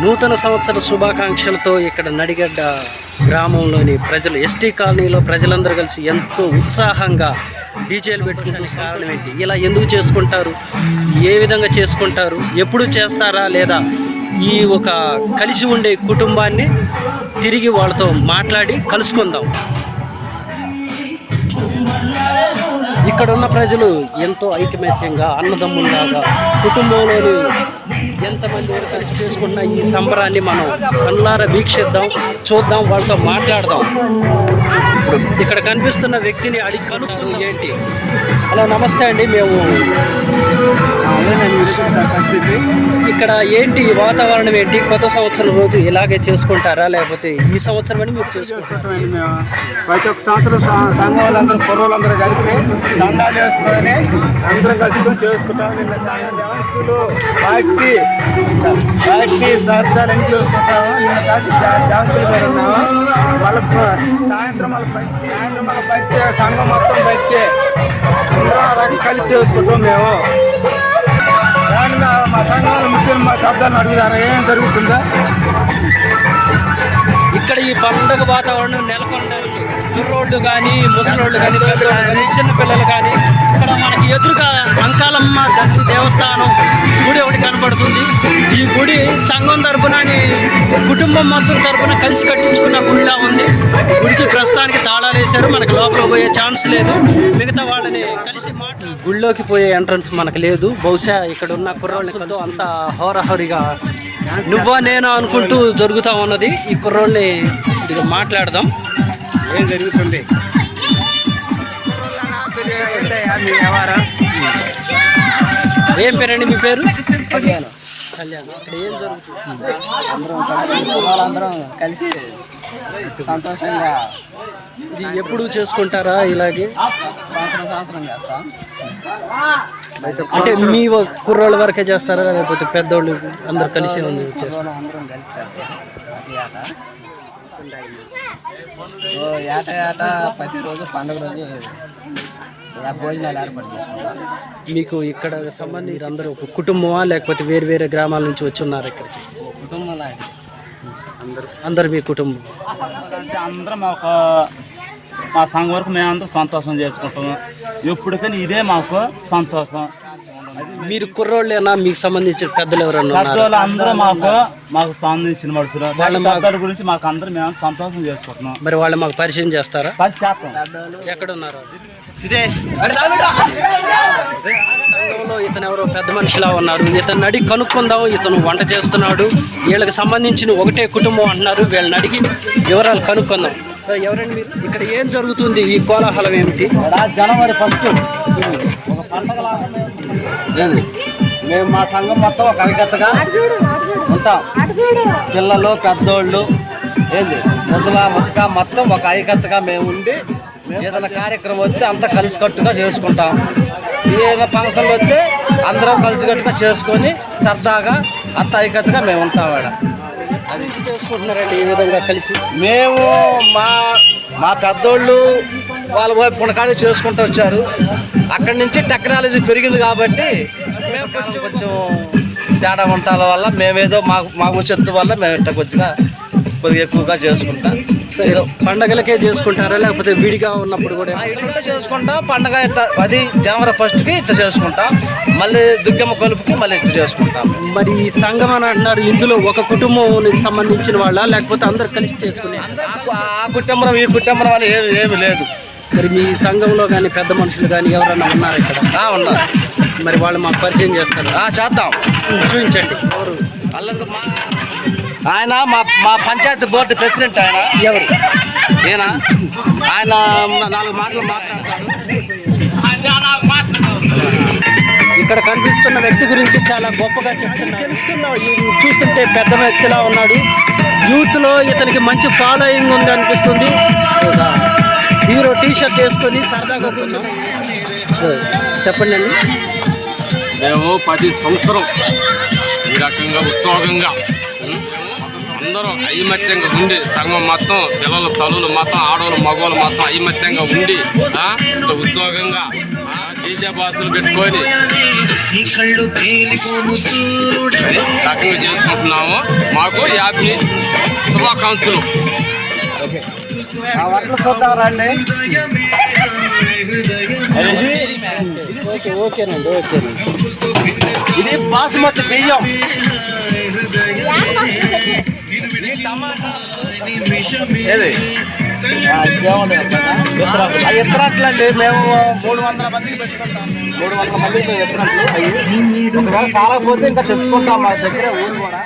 నూతన సంవత్సర శుభాకాంక్షలతో ఇక్కడ నడిగడ్డ గ్రామంలోని ప్రజలు, ఎస్టీ కాలనీలో ప్రజలందరూ కలిసి ఎంతో ఉత్సాహంగా డీజేలు పెట్టుకుంటున్న కారణం ఏంటి? ఇలా ఎందుకు చేసుకుంటారు? ఏ విధంగా చేసుకుంటారు? ఎప్పుడు చేస్తారా? లేదా ఈ ఒక కలిసి ఉండే కుటుంబాన్ని తిరిగి వాళ్ళతో మాట్లాడి కలుసుకుందాం. ఇక్కడ ఉన్న ప్రజలు ఎంతో ఐకమత్యంగా, అన్నదమ్ముల్లాగా, కుటుంబంలోని ఎంతమంది వరకు కలిసి చేసుకున్న ఈ సంబరాన్ని మనం కళ్ళారా వీక్షిద్దాం, చూద్దాం, వాళ్ళతో మాట్లాడదాం. ఇక్కడ కనిపిస్తున్న వ్యక్తిని అడిగి కనుక్కుందాం. ఏంటి? హలో, నమస్తే అండి. మేము ఇక్కడ ఏంటి వాతావరణం ఏంటి? కొత్త సంవత్సరం రోజు ఇలాగే చేసుకుంటారా, లేకపోతే ఈ సంవత్సరం అని మీరు చేసుకుంటామండి? మేము ప్రతి ఒక్క సంవత్సరం సంఘం వాళ్ళందరూ కుర్రోళ్ళందరూ కలిసి దండాలు వేసుకొని అందరం కలుసుకొని చేసుకుంటాం. నిన్న డాన్సులు పార్టీ సరదాలని చేసుకుంటాము. నిన్న కలిసి డాన్సులు పెడుతున్నాము. వాళ్ళ సాయంత్రం వాళ్ళ బయట సంఘం మొత్తం బయట అందరం కలిసి చేసుకుంటాం. మేము మా సంఘంలో ముఖ్యం మా శబ్దాలను అడుగుతారా ఏం జరుగుతుందా? ఇక్కడ ఈ పండుగ వాతావరణం నెలకొనడానికి కుర్రోళ్ళు కానీ, ముసలోళ్ళు కానీ, పెద్దోళ్ళు కానీ, చిన్నపిల్లలు కానీ, ఇక్కడ మనకి ఎదురుగా అంకాలమ్మ తల్లి దేవస్థానం గుడి ఒకటి కనబడుతుంది. ఈ గుడి సంఘం తరపున, కుటుంబం మొత్తం తరపున కలిసి కట్టించుకున్న గుడిలా ఉంది. గుడికి ప్రస్తుతానికి తాళాలు వేశారు. మనకి లోపల పోయే ఛాన్స్ లేదు. మిగతా వాళ్ళని కలిసి గుడిలోకి పోయే ఎంట్రన్స్ మనకు లేదు. బహుశా ఇక్కడ ఉన్న కుర్రోళ్ళతో అంతా హోరహోరిగా నువ్వా నేనా అనుకుంటూ జరుగుతూ ఉన్నది. ఈ కుర్రోళ్ళని ఇదిగా మాట్లాడదాం. ఏం జరుగుతుంది? ఏం పేరండి మీ పేరు? కళ్యాణ్. ఇక్కడ ఏం జరుగుతుంది? అందరం కలిసి సంతోషంగా. ఇది ఎప్పుడు చేసుకుంటారా ఇలాగే? సంవత్సరం చేస్తాం. అంటే మీ కుర్రోళ్ళ వరకే చేస్తారా, లేకపోతే పెద్దోళ్ళు అందరు కలిసి అందరం కలిసి చేస్తాం. ఏట ప్రతిరోజు పండుగ రోజు భోజనాలు ఏర్పాటు చేసుకుంటాం. మీకు ఇక్కడ సంబంధించి అందరూ ఒక కుటుంబమా, లేకపోతే వేరు వేరే గ్రామాల నుంచి వచ్చి ఉన్నారు ఇక్కడికి? కుటుంబంలో అందరు మీ కుటుంబం? అందరం మా సంఘం వరకు మేమందరం సంతోషం చేసుకుంటాము. ఎప్పటికైనా ఇదే మాకు సంతోషం. మీరు కుర్రోళ్ళేనా? మీకు సంబంధించిన పెద్దలు ఎవరన్నా? పెద్దవాళ్ళు అందరూ మాకు సంబంధించిన మనుషులు. వాళ్ళ గురించి మాకు అందరం మేము సంతోషం చేసుకుంటున్నాం. మరి వాళ్ళు మాకు పరిచయం చేస్తారా? చేస్తాం. ఎక్కడ ఉన్నారు? సంఘంలో ఇతను ఎవరో పెద్ద మనిషిలా ఉన్నారు. ఇతను అడిగి కనుక్కుందాం. ఇతను వంట చేస్తున్నాడు. వీళ్ళకి సంబంధించిన ఒకటే కుటుంబం అంటున్నారు. వీళ్ళని అడిగి వివరాలు కనుక్కుందాం. ఎవరండి మీరు? ఇక్కడ ఏం జరుగుతుంది? ఈ కోలాహలం ఏమిటి? జనవరి 1 ఒక పండగ. మేము మా సంఘం మొత్తం ఒక ఐకత్తగా ఉంటాం. పిల్లలు, పెద్దోళ్ళు, ముసలా ముక్క మొత్తం ఒక ఐకత్తగా మేము ఉండి ఏదైనా కార్యక్రమం వస్తే అంతా కలిసికట్టుగా చేసుకుంటాం. ఏదైనా ఫంక్షన్లు వస్తే అందరం కలిసికట్టుగా చేసుకొని సరదాగా అంత ఐకట్టుగా మేము ఉంటాం. అది చేసుకుంటున్నారండి ఈ విధంగా కలిసి. మేము మా పెద్దోళ్ళు వాళ్ళ వైపు పునకాడి చేసుకుంటూ వచ్చారు. అక్కడి నుంచి టెక్నాలజీ పెరిగింది కాబట్టి మేము కొంచెం తేడా ఉంటాల వల్ల మేమేదో మాకు చెత్త వల్ల మేము ఇట్లా కొద్దిగా ఎక్కువగా చేసుకుంటాం. పండగలకే చేసుకుంటారా, లేకపోతే విడిగా ఉన్నప్పుడు కూడా? ఇట్లా చేసుకుంటాం. పండగ ఇట్లా అది జనవరి 1కి ఇట్లా చేసుకుంటాం. మళ్ళీ దుర్గమ్మ కలుపుకి మళ్ళీ ఇట్లా చేసుకుంటాం. మరి ఈ సంఘం అని అంటున్నారు, ఇందులో ఒక కుటుంబానికి సంబంధించిన వాళ్ళ, లేకపోతే అందరు కలిసి చేసుకునే? ఆ కుటుంబం ఈ కుటుంబం అని ఏమి లేదు. మరి మీ సంఘంలో కానీ పెద్ద మనుషులు కానీ ఎవరన్నా ఉన్నారు ఇక్కడ? ఉన్నారు. మరి వాళ్ళు మాకు పరిచయం చేస్తారు? చేద్దాం. చూపించండి. ఎవరు? ఆయన మా పంచాయతీ బోర్డు ప్రెసిడెంట్. ఆయన ఎవరు? ఆయన 4 మాటలు మాట్లాడతాడు. ఇక్కడ కనిపిస్తున్న వ్యక్తి గురించి చాలా గొప్పగా చెప్తున్నారు. తెలుసుకున్నాం. ఈ చూస్తుంటే పెద్ద వ్యక్తిలా ఉన్నాడు. యూత్లో ఇతనికి మంచి ఫాలోయింగ్ ఉంది అనిపిస్తుంది. హీరో టీషర్ట్ వేసుకొని సరదాగా కూర్చొని. చెప్పండి అండి. మేము 10 సంవత్సరం ఈ రకంగా ఉత్సాహంగా అందరూ ఐమత్యంగా ఉండి సంఘం మొత్తం పిల్లలు తల్లులు మొత్తం ఆడవాళ్ళు మగవాళ్ళు మొత్తం ఐమత్యంగా ఉండి ఉద్యోగంగా డీజే బాసులు పెట్టుకొని రకంగా చేసుకుంటున్నాము. మాకు యాభై శుభాకాంక్షలు. ఆ వడ్లు చూద్దాం రండి. ఓకేనండి. ఇది బాసుమతి బియ్యం. ఏది ఎత్తరాట్లండి. మేము 300 మందికి పెట్టుకుంటాం. 300 మందికి ఎత్తరాట్లు అయ్యి ఒకవేళ చాలా పోతే ఇంకా తెచ్చుకుంటాం. మా దగ్గర ఊరు కూడా